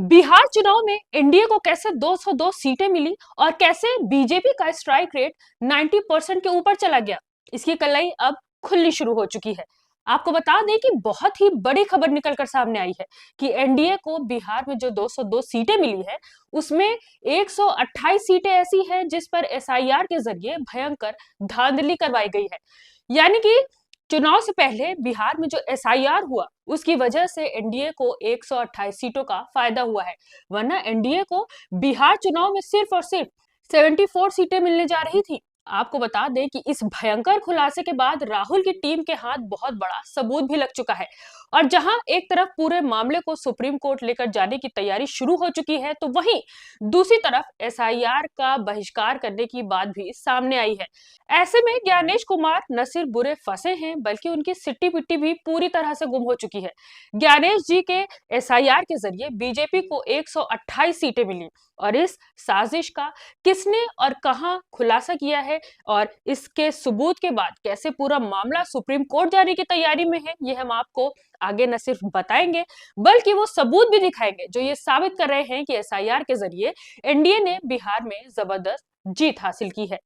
बिहार चुनाव में एनडीए को कैसे 202 सीटें मिली और कैसे बीजेपी का स्ट्राइक रेट 90% के ऊपर चला गया, इसकी कलाई अब खुलनी शुरू हो चुकी है। आपको बता दें कि बहुत ही बड़ी खबर निकलकर सामने आई है कि एनडीए को बिहार में जो 202 सीटें मिली है, उसमें 128 सीटें ऐसी हैं जिस पर एसआईआर के जरिए भयंकर धांधली करवाई गई है। यानी कि चुनाव से पहले बिहार में जो एसआईआर हुआ, उसकी वजह से एनडीए को 128 सीटों का फायदा हुआ है, वरना एनडीए को बिहार चुनाव में सिर्फ और सिर्फ 74 सीटें मिलने जा रही थी। आपको बता दें कि इस भयंकर खुलासे के बाद राहुल की टीम के हाथ बहुत बड़ा सबूत भी लग चुका है। और जहां एक तरफ पूरे मामले को सुप्रीम कोर्ट लेकर जाने की तैयारी शुरू हो चुकी है, तो वहीं दूसरी तरफ एसआईआर का बहिष्कार करने की बात भी सामने आई है। ऐसे में ज्ञानेश कुमार न सिर्फ बुरे फंसे हैं, बल्कि उनकी सिट्टी पिट्टी भी पूरी तरह से गुम हो चुकी है। ज्ञानेश जी के एसआईआर के जरिए बीजेपी को 128 सीटें मिली और इस साजिश का किसने और कहां खुलासा किया है और इसके सबूत के बाद कैसे पूरा मामला सुप्रीम कोर्ट जाने की तैयारी में है, ये हम आपको आगे न सिर्फ बताएंगे, बल्कि वो सबूत भी दिखाएंगे जो ये साबित कर रहे हैं कि एसआईआर के जरिए एनडीए ने बिहार में जबरदस्त जीत हासिल की है।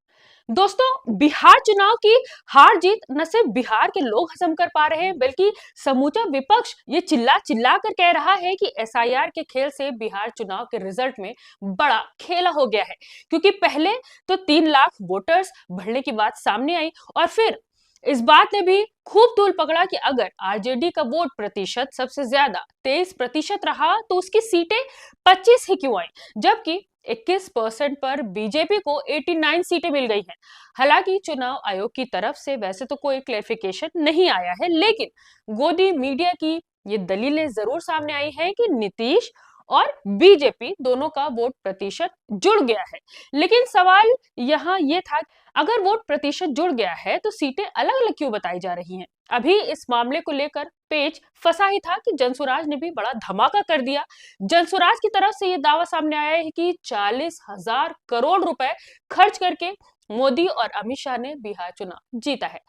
दोस्तों, बिहार चुनाव की हार जीत न सिर्फ बिहार के लोग हजम कर पा रहे हैं, बल्कि समूचा विपक्ष ये चिल्ला चिल्ला कर कह रहा है कि एसआईआर के खेल से बिहार चुनाव के रिजल्ट में बड़ा खेला हो गया है। क्योंकि पहले तो 3 लाख वोटर्स बढ़ने की बात सामने आई और फिर इस बात ने भी खूब तूल पकड़ा कि अगर आरजेडी का वोट प्रतिशत सबसे ज्यादा 23% रहा, तो उसकी सीटें 25 ही क्यों आई, जबकि 21% पर बीजेपी को 89 सीटें मिल गई हैं। हालांकि चुनाव आयोग की तरफ से वैसे तो कोई क्लेरिफिकेशन नहीं आया है, लेकिन गोदी मीडिया की ये दलीलें जरूर सामने आई है कि नीतीश और बीजेपी दोनों का वोट प्रतिशत जुड़ गया है। लेकिन सवाल यहाँ ये था, अगर वोट प्रतिशत जुड़ गया है तो सीटें अलग अलग क्यों बताई जा रही हैं? अभी इस मामले को लेकर पेच फंसा ही था कि जनसुराज ने भी बड़ा धमाका कर दिया। जनसुराज की तरफ से ये दावा सामने आया है कि 40,000 करोड़ रुपए खर्च करके मोदी और अमित शाह ने बिहार चुनाव जीता है।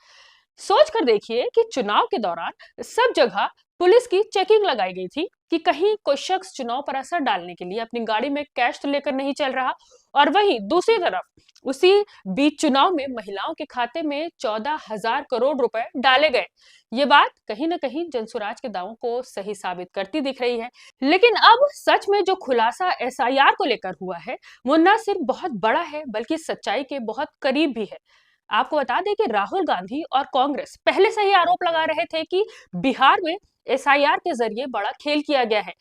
सोच कर देखिए कि चुनाव के दौरान सब जगह पुलिस की चेकिंग लगाई गई थी कि कहीं कोई शख्स चुनाव पर असर डालने के लिए अपनी गाड़ी में कैश तो लेकर नहीं चल रहा। और वहीं दूसरी तरफ उसी बीच चुनाव में महिलाओं के खाते में 14,000 करोड़ रुपए डाले गए। ये बात कहीं ना कहीं जनसुराज के दावों को सही साबित करती दिख रही है। लेकिन अब सच में जो खुलासा एसआईआर को लेकर हुआ है, वो न सिर्फ बहुत बड़ा है, बल्कि सच्चाई के बहुत करीब भी है। आपको बता दें कि राहुल गांधी और कांग्रेस पहले से ही आरोप लगा रहे थे कि बिहार में एसआईआर के जरिए बड़ा खेल किया गया है।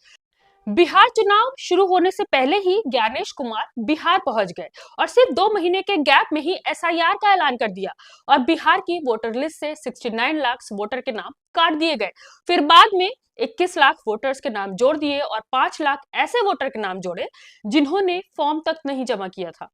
बिहार चुनाव शुरू होने से पहले ही ज्ञानेश कुमार बिहार पहुंच गए और सिर्फ 2 महीने के गैप में ही एसआईआर का ऐलान कर दिया और बिहार की वोटर लिस्ट से 69 लाख वोटर के नाम काट दिए गए। फिर बाद में 21 लाख वोटर्स के नाम जोड़ दिए और 5 लाख ऐसे वोटर के नाम जोड़े जिन्होंने फॉर्म तक नहीं जमा किया था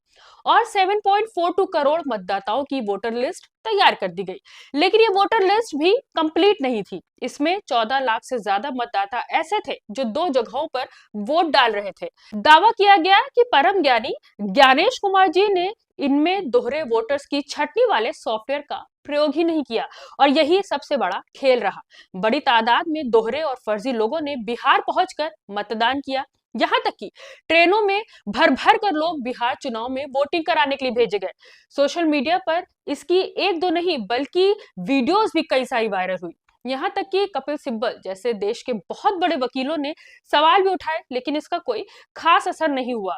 और 7.42 करोड़ मतदाताओं की वोटर लिस्ट तैयार कर दी गई। लेकिन ये वोटर लिस्ट भी कंप्लीट नहीं थी। इसमें 14 लाख से ज्यादा मतदाता ऐसे थे जो 2 जगहों पर वोट डाल रहे थे। दावा किया गया कि परम ज्ञानी ज्ञानेश कुमार जी ने इनमें दोहरे वोटर्स की छटनी वाले सॉफ्टवेयर का प्रयोग ही नहीं किया और यही सबसे बड़ा खेल रहा। बड़ी तादाद में दोहरे और फर्जी लोगों ने बिहार पहुंचकर मतदान किया। यहाँ तक कि ट्रेनों में भर भर कर लोग बिहार चुनाव में वोटिंग कराने के लिए भेजे गए। सोशल मीडिया पर इसकी एक दो नहीं बल्कि वीडियोस भी कई सारी वायरल हुई। यहाँ तक कि कपिल सिब्बल जैसे देश के बहुत बड़े वकीलों ने सवाल भी उठाए, लेकिन इसका कोई खास असर नहीं हुआ।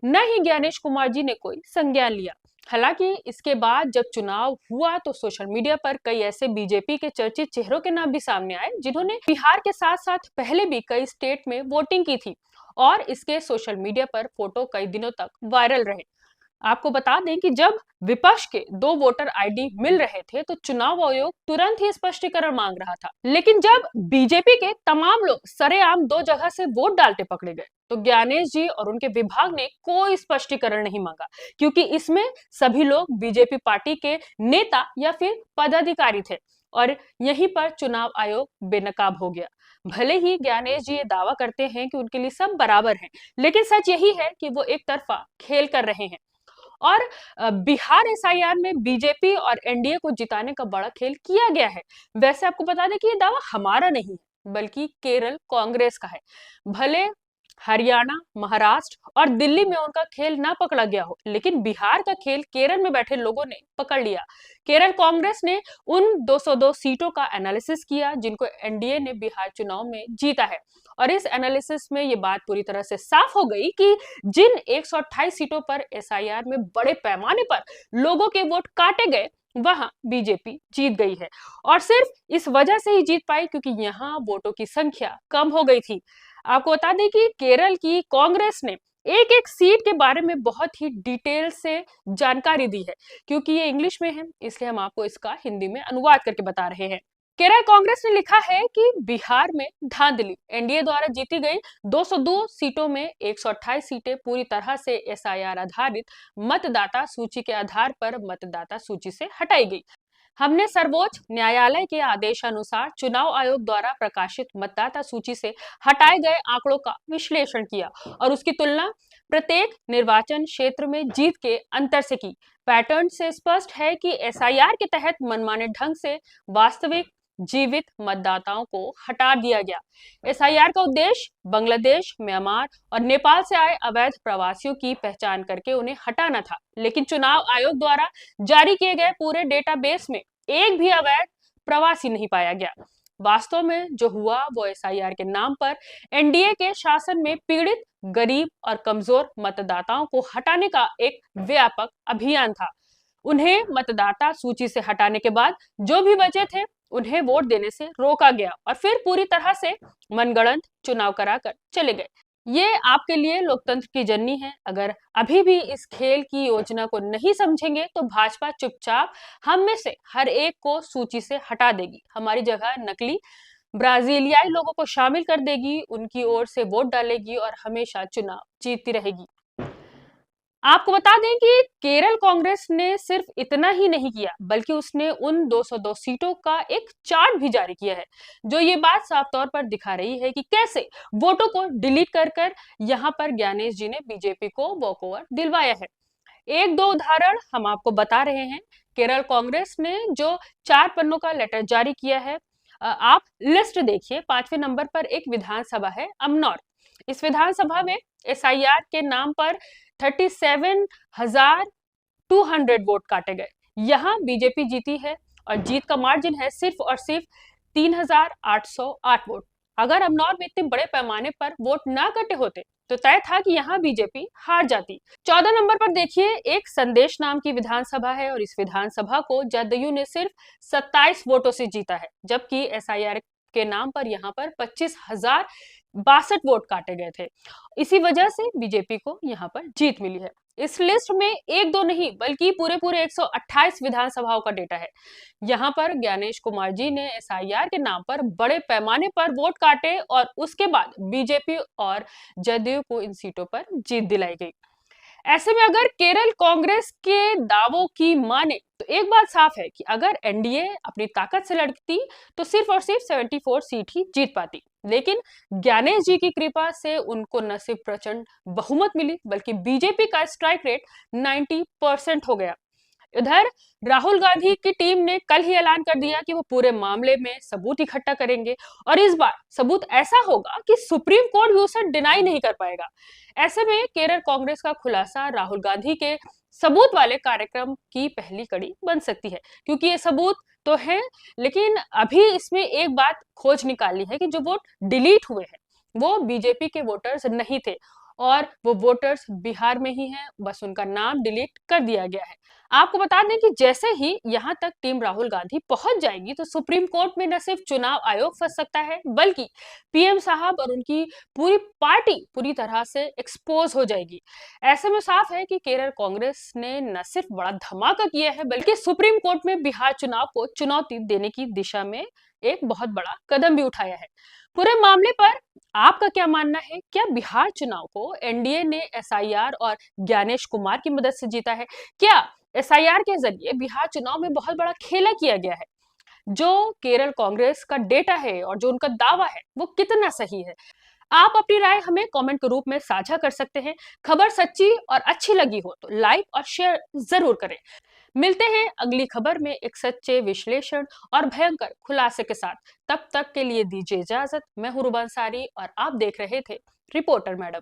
न ही ज्ञानेश कुमार जी ने कोई संज्ञान लिया। हालांकि इसके बाद जब चुनाव हुआ तो सोशल मीडिया पर कई ऐसे बीजेपी के चर्चित चेहरों के नाम भी सामने आए जिन्होंने बिहार के साथ साथ पहले भी कई स्टेट में वोटिंग की थी और इसके सोशल मीडिया पर फोटो कई दिनों तक वायरल रहे। आपको बता दें कि जब विपक्ष के 2 वोटर आईडी मिल रहे थे तो चुनाव आयोग तुरंत ही स्पष्टीकरण मांग रहा था। लेकिन जब बीजेपी के तमाम लोग सरेआम 2 जगह से वोट डालते पकड़े गए तो ज्ञानेश जी और उनके विभाग ने कोई स्पष्टीकरण नहीं मांगा, क्योंकि इसमें सभी लोग बीजेपी पार्टी के नेता या फिर पदाधिकारी थे और यहीं पर चुनाव आयोग बेनकाब हो गया। भले ही ज्ञानेश जी ये दावा करते हैं कि उनके लिए सब बराबर हैं, लेकिन सच यही है कि वो एक तरफा खेल कर रहे हैं। और बिहार एसआईआर में बीजेपी और एनडीए को जिताने का बड़ा खेल किया गया है। वैसे आपको बता दें कि ये दावा हमारा नहीं है, बल्कि केरल कांग्रेस का है। भले हरियाणा, महाराष्ट्र और दिल्ली में उनका खेल ना पकड़ा गया हो, लेकिन बिहार का खेल केरल में बैठे लोगों ने पकड़ लिया। केरल कांग्रेस ने उन 202 सीटों का एनालिसिस किया जिनको एनडीए ने बिहार चुनाव में जीता है, और इस एनालिसिस में ये बात पूरी तरह से साफ हो गई कि जिन 128 सीटों पर एसआईआर में बड़े पैमाने पर लोगों के वोट काटे गए, वहां बीजेपी जीत गई है। और सिर्फ इस वजह से ही जीत पाई क्योंकि यहाँ वोटों की संख्या कम हो गई थी। आपको बता दें कि केरल की कांग्रेस ने एक एक सीट के बारे में बहुत ही डिटेल से जानकारी दी है। क्योंकि ये इंग्लिश में है, इसलिए हम आपको इसका हिंदी में अनुवाद करके बता रहे हैं। केरल कांग्रेस ने लिखा है कि बिहार में धांधली, एनडीए द्वारा जीती गई 202 सीटों में 128 सीटें पूरी तरह से एसआईआर आधारित मतदाता सूची के आधार पर मतदाता सूची से हटाई गई। हमने सर्वोच्च न्यायालय के आदेशानुसार चुनाव आयोग द्वारा प्रकाशित मतदाता सूची से हटाए गए आंकड़ों का विश्लेषण किया और उसकी तुलना प्रत्येक निर्वाचन क्षेत्र में जीत के अंतर से की। पैटर्न से स्पष्ट है कि एसआईआर के तहत मनमाने ढंग से वास्तविक जीवित मतदाताओं को हटा दिया गया। एसआईआर का उद्देश्य बांग्लादेश, म्यांमार और नेपाल से आए अवैध प्रवासियों की पहचान करके उन्हें हटाना था, लेकिन चुनाव आयोग द्वारा जारी किए गए पूरे डेटाबेस में एक भी अवैध प्रवासी नहीं पाया गया। वास्तव में जो हुआ वो एसआईआर के नाम पर एनडीए के शासन में पीड़ित, गरीब और कमजोर मतदाताओं को हटाने का एक व्यापक अभियान था। उन्हें मतदाता सूची से हटाने के बाद जो भी बचे थे उन्हें वोट देने से रोका गया और फिर पूरी तरह से मनगढ़ंत चुनाव कराकर चले गए। ये आपके लिए लोकतंत्र की जननी है। अगर अभी भी इस खेल की योजना को नहीं समझेंगे तो भाजपा चुपचाप हम में से हर एक को सूची से हटा देगी, हमारी जगह नकली ब्राजीलियाई लोगों को शामिल कर देगी, उनकी ओर से वोट डालेगी और हमेशा चुनाव जीतती रहेगी। आपको बता दें कि केरल कांग्रेस ने सिर्फ इतना ही नहीं किया, बल्कि उसने उन 202 सीटों का एक चार्ट भी जारी किया है, जो ये बात साफ तौर पर दिखा रही है कि कैसे वोटों को डिलीट कर यहाँ पर ज्ञानेश जी ने बीजेपी को वॉकओवर दिलवाया है। एक दो उदाहरण हम आपको बता रहे हैं। केरल कांग्रेस ने जो 4 पन्नों का लेटर जारी किया है, आप लिस्ट देखिए। 5वें नंबर पर एक विधानसभा है अमनौर। इस विधानसभा में एसआईआर के नाम पर 37,200 वोट काटे गए। यहाँ बीजेपी जीती है और जीत का मार्जिन है सिर्फ और सिर्फ 3,808 वोट। अगर अमनौर में इतने बड़े पैमाने पर वोट ना कटे होते तो तय था कि यहाँ बीजेपी हार जाती। 14 नंबर पर देखिए, एक संदेश नाम की विधानसभा है और इस विधानसभा को जदयू ने सिर्फ 27 वोटों से जीता है, जबकि एसआईआर के नाम पर यहाँ पर 25,062 वोट काटे गए थे। इसी वजह से बीजेपी को यहाँ पर जीत मिली है। इस लिस्ट में एक दो नहीं बल्कि पूरे 128 विधानसभाओं का डेटा है। यहाँ पर ज्ञानेश कुमार जी ने एसआईआर के नाम पर बड़े पैमाने पर वोट काटे और उसके बाद बीजेपी और जदयू को इन सीटों पर जीत दिलाई गई। ऐसे में अगर केरल कांग्रेस के दावों की माने तो एक बात साफ है कि अगर एनडीए अपनी ताकत से लड़ती तो सिर्फ और सिर्फ 74 सीट ही जीत पाती, लेकिन ज्ञानेश जी की कृपा से उनको न सिर्फ प्रचंड बहुमत मिली बल्कि बीजेपी का स्ट्राइक रेट 90% हो गया। इधर राहुल गांधी की टीम ने कल ही ऐलान कर दिया कि वो पूरे मामले में सबूत इकट्ठा करेंगे और इस बार सबूत ऐसा होगा कि सुप्रीम कोर्ट भी उसे डिनाई नहीं कर पाएगा। ऐसे में केरल कांग्रेस का खुलासा राहुल गांधी के सबूत वाले कार्यक्रम की पहली कड़ी बन सकती है, क्योंकि ये सबूत तो है, लेकिन अभी इसमें एक बात खोज निकालनी है कि जो वोट डिलीट हुए हैं वो बीजेपी के वोटर्स नहीं थे और वो वोटर्स बिहार में ही हैं, बस उनका नाम डिलीट कर दिया गया है। आपको बता दें कि जैसे ही यहाँ तक टीम राहुल गांधी पहुंच जाएगी तो सुप्रीम कोर्ट में न सिर्फ चुनाव आयोग फंस सकता है बल्कि पीएम साहब और उनकी पूरी पार्टी पूरी तरह से एक्सपोज हो जाएगी। ऐसे में साफ है कि केरल कांग्रेस ने न सिर्फ बड़ा धमाका किया है बल्कि सुप्रीम कोर्ट में बिहार चुनाव को चुनौती देने की दिशा में एक बहुत बड़ा कदम भी उठाया है। पूरे मामले पर आपका क्या मानना है? क्या बिहार चुनाव को एनडीए ने एसआईआर और ज्ञानेश कुमार की मदद से जीता है? क्या एसआईआर के जरिए बिहार चुनाव में बहुत बड़ा खेला किया गया है? जो केरल कांग्रेस का डेटा है और जो उनका दावा है वो कितना सही है? आप अपनी राय हमें कमेंट के रूप में साझा कर सकते हैं। खबर सच्ची और अच्छी लगी हो तो लाइक और शेयर जरूर करें। मिलते हैं अगली खबर में एक सच्चे विश्लेषण और भयंकर खुलासे के साथ। तब तक के लिए दीजिए इजाजत। मैं हूं रुबा अंसारी और आप देख रहे थे रिपोर्टर मैडम।